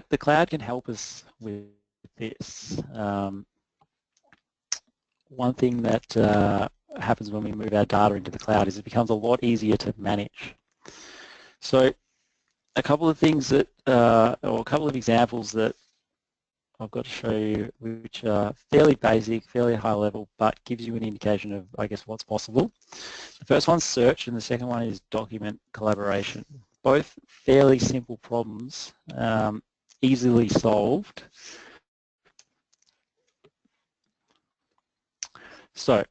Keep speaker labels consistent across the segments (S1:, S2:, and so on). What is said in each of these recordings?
S1: the cloud can help us with this. One thing that happens when we move our data into the cloud is it becomes a lot easier to manage. So a couple of things that, or a couple of examples that I've got to show you, which are fairly basic, fairly high level, but gives you an indication of, I guess, what's possible. The first one's search, and the second one is document collaboration. Both fairly simple problems, easily solved. So,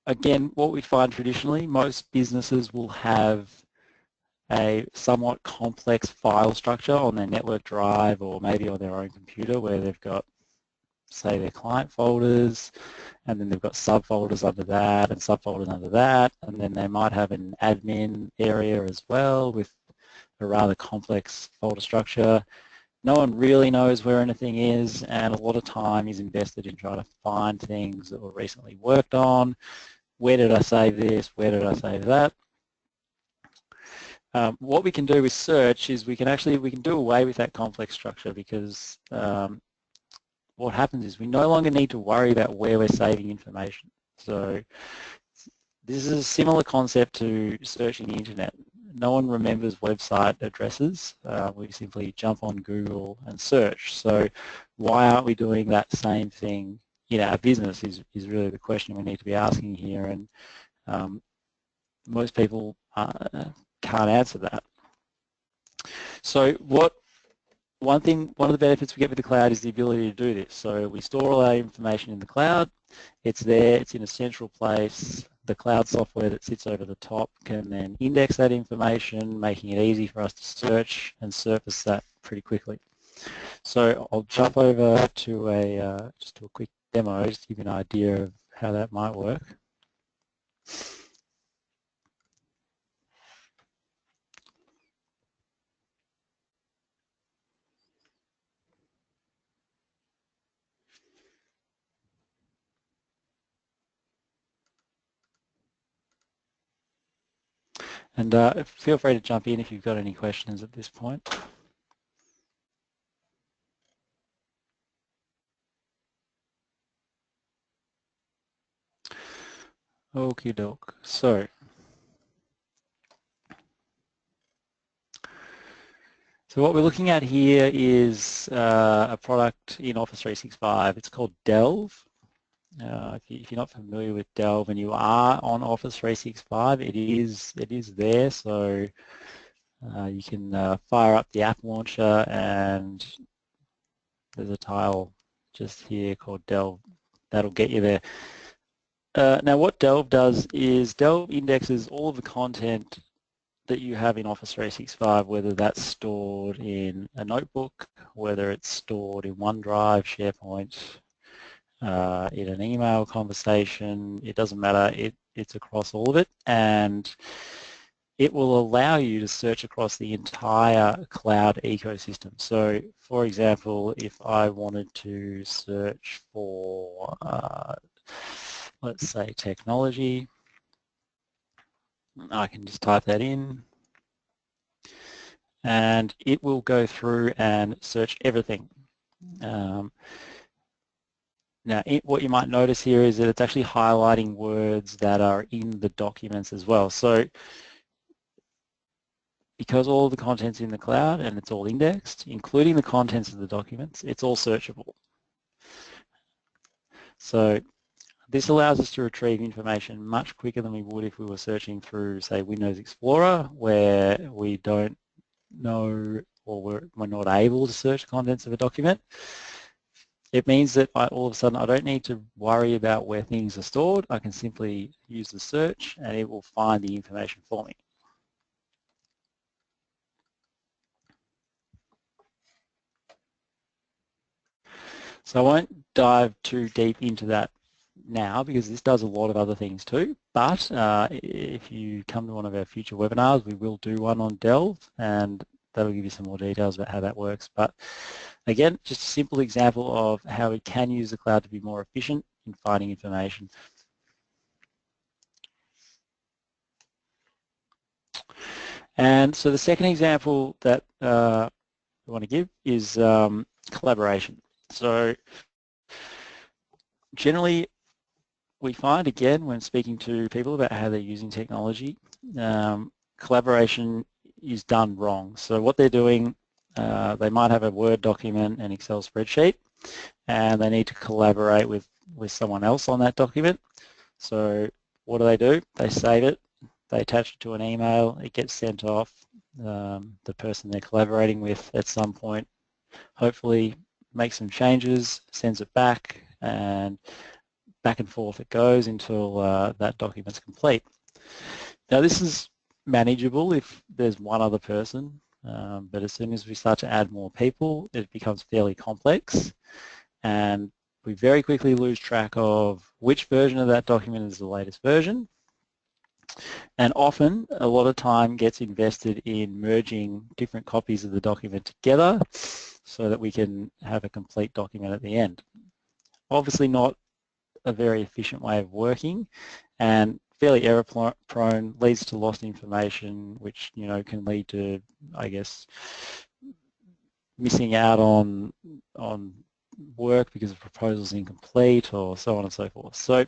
S1: again, what we find traditionally, most businesses will have a somewhat complex file structure on their network drive or maybe on their own computer where they've got, say, their client folders, and then they've got subfolders under that and subfolders under that, and then they might have an admin area as well with a rather complex folder structure. No one really knows where anything is, and a lot of time is invested in trying to find things that were recently worked on. Where did I save this? Where did I save that? What we can do with search is we can do away with that complex structure, because what happens is we no longer need to worry about where we're saving information. So this is a similar concept to searching the internet. No one remembers website addresses. We simply jump on Google and search. So why aren't we doing that same thing in our business is really the question we need to be asking here, and most people can't answer that. So one of the benefits we get with the cloud is the ability to do this. So we store all our information in the cloud. It's there, it's in a central place. The cloud software that sits over the top can then index that information, making it easy for us to search and surface that pretty quickly. So I'll jump over to just a quick demo just to give you an idea of how that might work. And feel free to jump in if you've got any questions at this point. Okie doke. So what we're looking at here is a product in Office 365. It's called Delve. If you're not familiar with Delve and you are on Office 365, it is there. So you can fire up the app launcher, and there's a tile just here called Delve. That'll get you there. Now what Delve does is Delve indexes all of the content that you have in Office 365, whether that's stored in a notebook, whether it's stored in OneDrive, SharePoint, in an email conversation, it doesn't matter, it's across all of it, and it will allow you to search across the entire cloud ecosystem. So for example, if I wanted to search for, let's say, technology, I can just type that in, and it will go through and search everything. Now, what you might notice here is that it's actually highlighting words that are in the documents as well. So because all of the content's in the cloud and it's all indexed, including the contents of the documents, it's all searchable. So this allows us to retrieve information much quicker than we would if we were searching through, say, Windows Explorer, where we don't know, or we're not able to search the contents of a document. It means that all of a sudden I don't need to worry about where things are stored. I can simply use the search and it will find the information for me. So I won't dive too deep into that now because this does a lot of other things too, but if you come to one of our future webinars, we will do one on Delve, and that'll give you some more details about how that works. But again, just a simple example of how we can use the cloud to be more efficient in finding information. And so the second example that we want to give is collaboration. So generally, we find again when speaking to people about how they're using technology, collaboration is done wrong. So what they're doing, they might have a Word document, an Excel spreadsheet, and they need to collaborate with someone else on that document. So what do? They save it, they attach it to an email, it gets sent off. The person they're collaborating with at some point hopefully makes some changes, sends it back, and forth it goes until that document's complete. Now this is manageable if there's one other person, but as soon as we start to add more people, it becomes fairly complex, and we very quickly lose track of which version of that document is the latest version. And often a lot of time gets invested in merging different copies of the document together so that we can have a complete document at the end. Obviously not a very efficient way of working, and fairly error prone, leads to lost information, which can lead to, I guess, missing out on work because the proposal's incomplete, or so on and so forth. So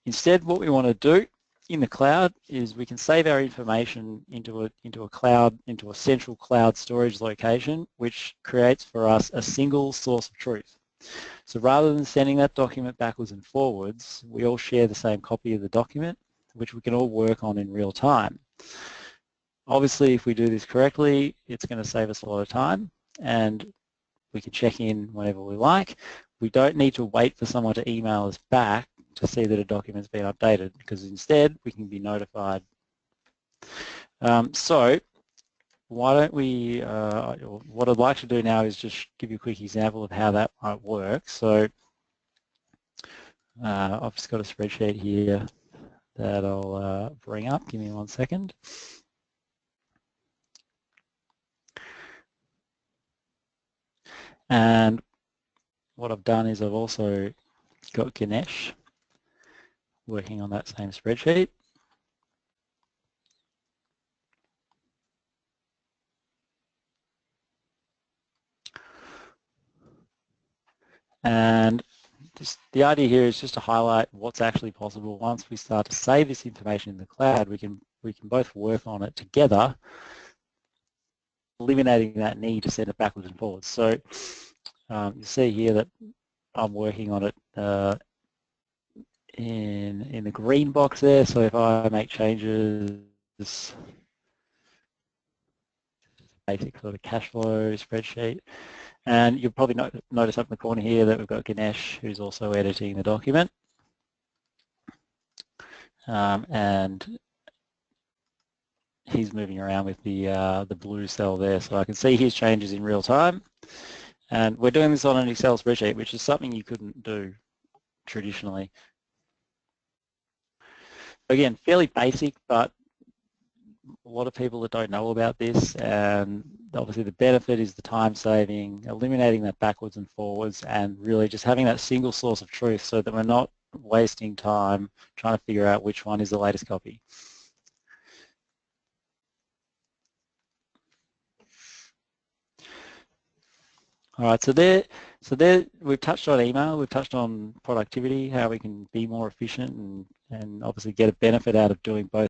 S1: instead, what we want to do in the cloud is we can save our information into a cloud, into a central cloud storage location, which creates for us a single source of truth. So rather than sending that document backwards and forwards, we all share the same copy of the document, which we can all work on in real time. Obviously, if we do this correctly, it's going to save us a lot of time, and we can check in whenever we like. We don't need to wait for someone to email us back to see that a document's been updated, because instead we can be notified. So why don't we, what I'd like to do now is just give you a quick example of how that might work. So I've just got a spreadsheet here that I'll bring up. Give me 1 second. And what I've done is I've also got Ganesh working on that same spreadsheet. And the idea here is just to highlight what's actually possible. Once we start to save this information in the cloud, we can both work on it together, eliminating that need to send it backwards and forwards. So you see here that I'm working on it in the green box there. So if I make changes, basic sort of cash flow spreadsheet, and you'll probably notice up in the corner here that we've got Ganesh, who's also editing the document, and he's moving around with the blue cell there, so I can see his changes in real time. And we're doing this on an Excel spreadsheet, which is something you couldn't do traditionally. Again, fairly basic, but a lot of people that don't know about this, and obviously the benefit is the time saving, eliminating that backwards and forwards, and really just having that single source of truth so that we're not wasting time trying to figure out which one is the latest copy. All right, so there we've touched on email, we've touched on productivity, how we can be more efficient and obviously get a benefit out of doing both